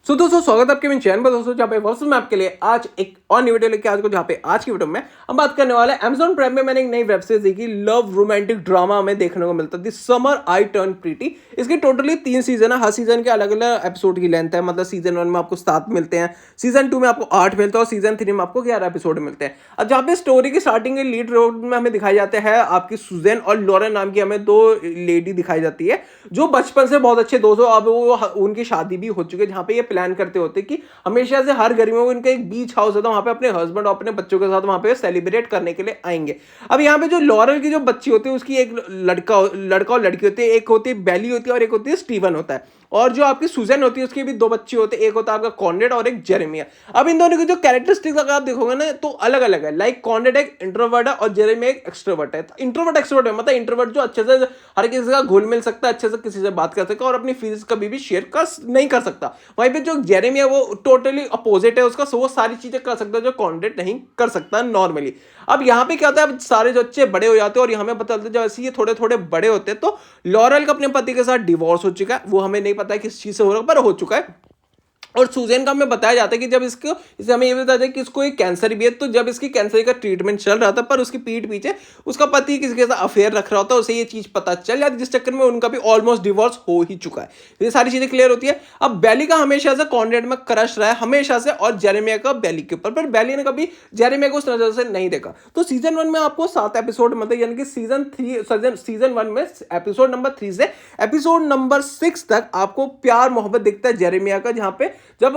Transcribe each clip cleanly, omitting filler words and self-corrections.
दोस्तों स्वागत है आपके मेरे चैनल पर दोस्तों, जहाँ पे वर्षों में आपके लिए आज एक और न्यू वीडियो लेके जहाँ पे आज की वीडियो में हम बात करने वाले हैं Amazon प्राइम में मैंने एक नई वेब सीरीज देखी, लव रोमांटिक ड्रामा हमें देखने को मिलता है, the summer I turn pretty. इसकी टोटली 3 सीजन है, हर सीजन के अलग अलग एपिसोड की लेंथ है। मतलब सीजन 1 में आपको 7 मिलते हैं, सीजन 2 में आपको 8 मिलते हैं और सीजन 3 में आपको 11 एपिसोड मिलते हैं। अब जहाँ पे स्टोरी की स्टार्टिंग के लीड रोल में हमें दिखाई जाते हैं आपकी सुजैन और लॉरेन नाम की हमें 2 लेडी दिखाई जाती है, जो बचपन से बहुत अच्छे दोस्तों। अब वो उनकी शादी भी हो चुकी है, जहाँ पे ये प्लान करते होते कि हमेशा से हर गर्मियों में इनका एक बीच हाउस होता है, वहां पे अपने हस्बैंड और अपने बच्चों के साथ वहां पे सेलिब्रेट करने के लिए आएंगे। अब यहाँ पे जो लॉरेल की जो बच्ची होती है उसकी एक लड़का और लड़की होती है, एक होती है बेली होती है और एक होती है स्टीवन होता है। और जो आपकी सुजैन होती है उसके भी 2 बच्चे होते हैं, एक होता है आपका कॉनरेड और एक जेरेमिया। अब इन दोनों की जो कैरेक्टरिस्टिक्स अगर आप देखोगे ना तो अलग अलग है। लाइक कॉनरेड एक इंट्रोवर्ट है और जेरेमिया एक एक्सट्रोवर्ट है। इंट्रोवर्ट एक्सट्रोवर्ट है मतलब इंट्रोवर्ट जो अच्छे से हर किसी का घुल मिल सकता है, अच्छे से किसी से बात कर सकता है और अपनी फीलिंग्स कभी भी शेयर नहीं कर सकता। वहीं पे जो जेरेमिया वो टोटली अपोजिट है, उसका वो सारी चीजें कर सकता है जो कॉनरेड नहीं कर सकता नॉर्मली। अब यहाँ पे क्या होता है, अब सारे जो बच्चे बड़े हो जाते हैं और यहाँ पे पता चलता है जैसे ये थोड़े थोड़े बड़े होते हैं तो लॉरेल का अपने पति के साथ डिवोर्स हो चुका है। वो हमें नहीं पता है किस चीज से हो रहा है, पर हो चुका है। और सुजैन का हमें बताया जाता है कि जब इसे हमें ये बताया जाता है कि इसको एक कैंसर भी है, तो जब इसकी कैंसर का ट्रीटमेंट चल रहा था पर उसकी पीठ पीछे उसका पति किसी के साथ अफेयर रख रहा होता है, उसे ये चीज पता चल जाती है, जिस चक्कर में उनका भी ऑलमोस्ट डिवोर्स हो ही चुका है। ये सारी चीजें क्लियर होती है। अब बेली का हमेशा से कॉनरेड में क्रश रहा है हमेशा से, और जेरेमिया का बेली के ऊपर, पर बेली ने कभी जेरेमिया को उस नजर से नहीं देखा। तो सीजन 1 में आपको 7 एपिसोड मतलब यानी कि सीजन 1 में एपिसोड नंबर 3 से एपिसोड नंबर 6 तक आपको प्यार मोहब्बत दिखता है जेरेमिया का, जहां पे जब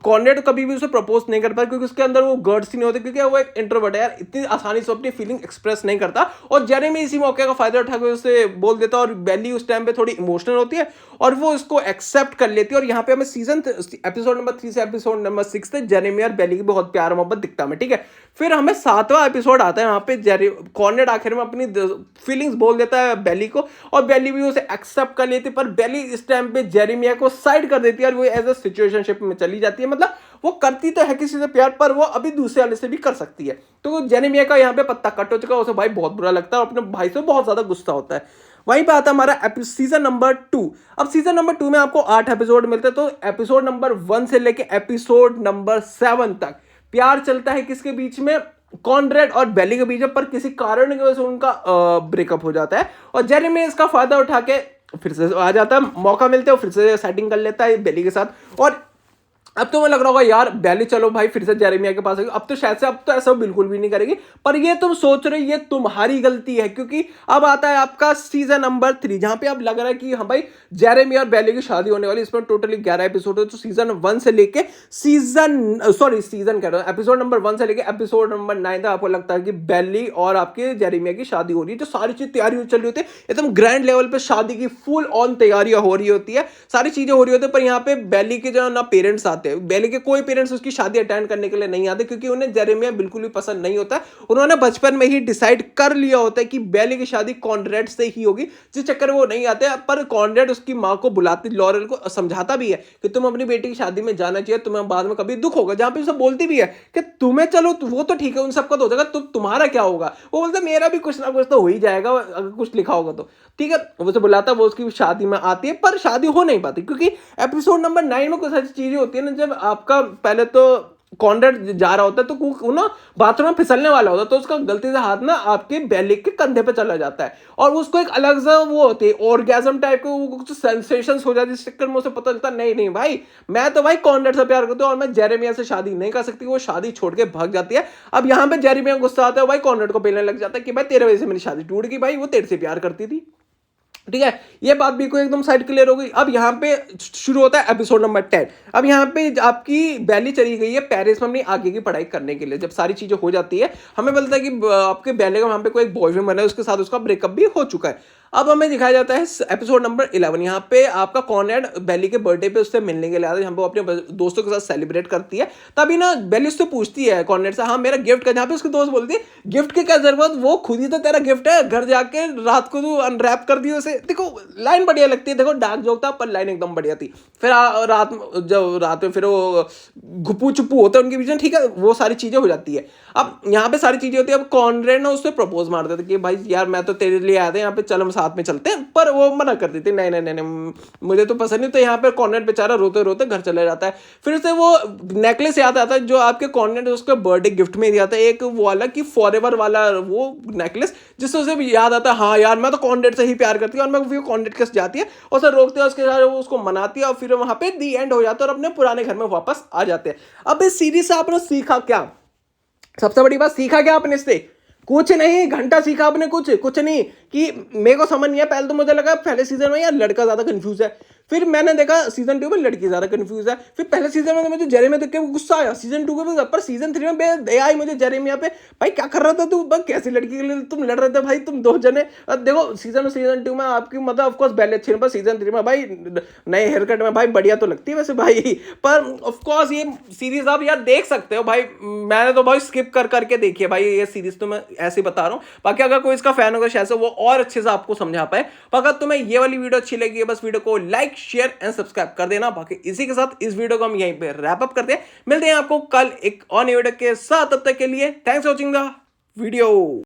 कॉनरेड कभी भी उसे प्रपोज नहीं कर पाता क्योंकि उसके अंदर वो गर्ड्स ही नहीं होते, क्योंकि वो एक इंट्रोवर्ट है यार, इतनी आसानी से अपनी फीलिंग एक्सप्रेस नहीं करता। और जेरेमी इसी मौके का फायदा उठा के उसे बोल देता है और बेली उस टाइम पे थोड़ी इमोशनल होती है और वो इसको एक्सेप्ट कर लेती है। और यहाँ पे हमें एपिसोड नंबर 3 से एपिसोड नंबर 6 तक जेरेमी और बेली की बहुत प्यार मोहब्बत दिखता है, ठीक है। फिर हमें 7वां एपिसोड आता है, वहां पे कॉनरेड आखिर में अपनी फीलिंग्स बोल देता है बेली को और बेली भी उसे एक्सेप्ट कर लेती है, पर बेली इस टाइम पे जेरेमिया को साइड कर देती है और वो एज अ सिचुएशनशिप में चली जाती है। मतलब वो करती तो है किसी से प्यार, पर वो अभी दूसरे वाले से भी कर सकती है। तो जेरेमिया का यहाँ पे पत्ता कट हो चुका है, उसे भाई बहुत बुरा लगता है और अपने भाई से बहुत ज्यादा गुस्सा होता है। वहीं पे आता है हमारा सीजन नंबर 2। अब सीजन नंबर 2 में आपको 8 एपिसोड मिलते हैं। तो एपिसोड नंबर 1 से लेके एपिसोड नंबर 7 तक प्यार चलता है किसके बीच में, कॉनरेड और बेली के बीच में, पर किसी कारण की वजह से उनका ब्रेकअप हो जाता है और जेरेमी इसका फायदा उठा के फिर से आ जाता है, मौका मिलता है, फिर से सेटिंग कर लेता है बेली के साथ। और अब तो मैं लग रहा होगा यार बेली चलो भाई फिर से जेरेमिया के पास, अब तो शायद से अब तो ऐसा बिल्कुल भी नहीं करेगी, पर ये तुम सोच रहे ये तुम्हारी गलती है, क्योंकि अब आता है आपका सीजन नंबर 3 जहां पे अब लग रहा है कि हाँ भाई जेरेमिया और बेली की शादी होने वाली। इसमें टोटली 11 एपिसोड है। तो सीजन 1 से लेके सीजन कह रहा हूं, एपिसोड नंबर 1 से लेके एपिसोड नंबर 9 तक आपको लगता है कि बेली और आपके जेरेमिया की शादी हो रही है। जो सारी चीज तैयारी चल रही होती है एकदम ग्रैंड लेवल पे, शादी की फुल ऑन तैयारियां हो रही होती है, सारी चीजें हो रही होती है। पर यहाँ पे बेली के जो ना पेरेंट्स आते हैं, बेली के कोई पेरेंट्स उसकी शादी अटेंड करने के लिए नहीं आते क्योंकि उन्हें जेरेमिया बिल्कुल भी पसंद नहीं होता। उन्होंने बचपन में ही डिसाइड कर लिया होता है कि बेली की शादी कॉनरेड से ही होगी, जिस चक्कर में वो नहीं आते। पर कॉनरेड उसकी मां को बुलाती, लॉरेल को समझाता भी है कि तुम अपनी बेटी की शादी में जाना चाहिए, तुम्हें बाद में कभी दुख होगा। जहां पे उसे बोलती भी है कि तुम्हें चलो वो तो ठीक है, उन सबका तो हो जाएगा, तुम्हारा क्या होगा। वो बोलता मेरा भी कुछ ना कुछ तो हो ही जाएगा अगर कुछ लिखा होगा तो, ठीक है। वो उसे बुलाता, वो उसकी शादी में आती है, पर शादी हो नहीं पाती क्योंकि एपिसोड नंबर 9 में कुछ ऐसी चीजें होती है ना, जब आपका पहले तो कॉनरेड जा रहा होता है तो वो ना बाथरूम में फिसलने वाला होता है, तो उसका गलती से हाथ ना आपके बेली के कंधे पे चला जाता है और उसको एक अलग सा वो होती है ऑर्गेज्म टाइप के कुछ सेंसेशंस हो जाती है। इस चक्कर में उसे पता चलता नहीं नहीं भाई मैं तो भाई कॉनरेड से प्यार करता हूँ और मैं जेरेमिया से शादी नहीं कर सकती। वो शादी छोड़ के भाग जाती है। अब यहाँ पे जेरेमिया गुस्सा आता है, भाई कॉनरेड को बेलने लग जाता है कि भाई तेरे वजह से मेरी शादी टूट गई, भाई वो तेरे से प्यार करती थी, ठीक है। ये बात भी कोई एकदम साइड क्लियर हो गई। अब यहाँ पे शुरू होता है एपिसोड नंबर 10। अब यहाँ पे आपकी बेली चली गई है पेरिस में अपनी आगे की पढ़ाई करने के लिए। जब सारी चीजें हो जाती है हमें बोलता है कि आपके बेली का वहां पे कोई एक बॉयफ्रेंड बना है, उसके साथ उसका ब्रेकअप भी हो चुका है। अब हमें दिखाया जाता है एपिसोड नंबर 11। यहाँ पे आपका कॉनरेड बेली के बर्थडे पे उससे मिलने के लिए आता है, यहाँ पे अपने दोस्तों के साथ सेलिब्रेट करती है। तभी ना बेली उससे पूछती है कॉनरेड से, हाँ मेरा गिफ्ट का, जहाँ पे उसके दोस्त बोलती है गिफ्ट की क्या जरूरत, वो खुद ही तो तेरा गिफ्ट है, घर जाके रात को तू अनरैप कर दियो उसे। देखो लाइन बढ़िया लगती है, देखो डार्क जोक था पर लाइन एकदम बढ़िया थी। फिर रात में फिर वो गुप्पू चुप्पू होते हैं उनके बीच में, ठीक है, वो सारी चीजें हो जाती है। अब यहाँ पे सारी चीजें होती है। अब कॉनरेड ना उससे प्रपोज मार देता है कि भाई यार मैं तो तेरे लिए आया था यहाँ पे, चल हम साथ में चलते हैं, पर वो मना कर देती नहीं नहीं नहीं नहीं मुझे तो पसंद नहीं। तो यहाँ पे कॉर्नेट बेचारा रोते रोते घर चले जाता है। फिर से वो नेकलेस याद आता है जो आपके कॉर्नेट उसके बर्थडे गिफ्ट में दिया था, एक वो वाला कि फॉरएवर वाला वो नेकलेस, जिससे उसे भी याद आता है हाँ यार मैं तो कॉर्नेट से ही प्यार करती हूँ, और मैं कॉर्नेट के साथ जाती है और उसे रोकते हैं, उसके साथ वो उसको मनाती है और फिर वहां पे दी एंड हो जाता है और अपने पुराने घर में वापस आ जाते हैं। अब इस सीरीज से आपने सीखा क्या? सबसे बड़ी बात, सीखा क्या आपने इससे? कुछ नहीं, घंटा सीखा आपने, कुछ नहीं। कि मेरे को समझ नहीं है, पहले तो मुझे लगा पहले सीजन में यार लड़का ज्यादा कंफ्यूज है, फिर मैंने देखा सीजन 2 में लड़की ज्यादा कंफ्यूज है, फिर पहले सीजन में मुझे जेरेमिया देख के गुस्सा आया, सीजन 2 के पर सीजन 3 में दया आई मुझे जेरेमिया पे। भाई क्या कर रहा था तू? बस कैसी लड़की के लिए तुम लड़ रहे थे भाई तुम दो जने? अब देखो सीजन 2 में आपकी मतलब ऑफकोर्स पहले अच्छी, पर सीजन 3 में भाई नए हेयर कट में भाई बढ़िया तो लगती है वैसे भाई। पर ऑफकोर्स ये सीरीज आप यार देख सकते हो भाई, मैंने तो भाई स्किप कर करके देखी है भाई ये सीरीज, तो मैं ऐसे ही बता रहा हूँ। बाकी अगर कोई इसका फैन होगा शायद से वो और अच्छे से आपको समझा पाए। अगर तुम्हें ये वाली वीडियो अच्छी लगी है बस वीडियो को लाइक शेयर एंड सब्सक्राइब कर देना। बाकी इसी के साथ इस वीडियो को हम यहीं पे रैप अप करते हैं, मिलते हैं आपको कल एक और वीडियो के साथ, तब तक के लिए thanks for watching the video.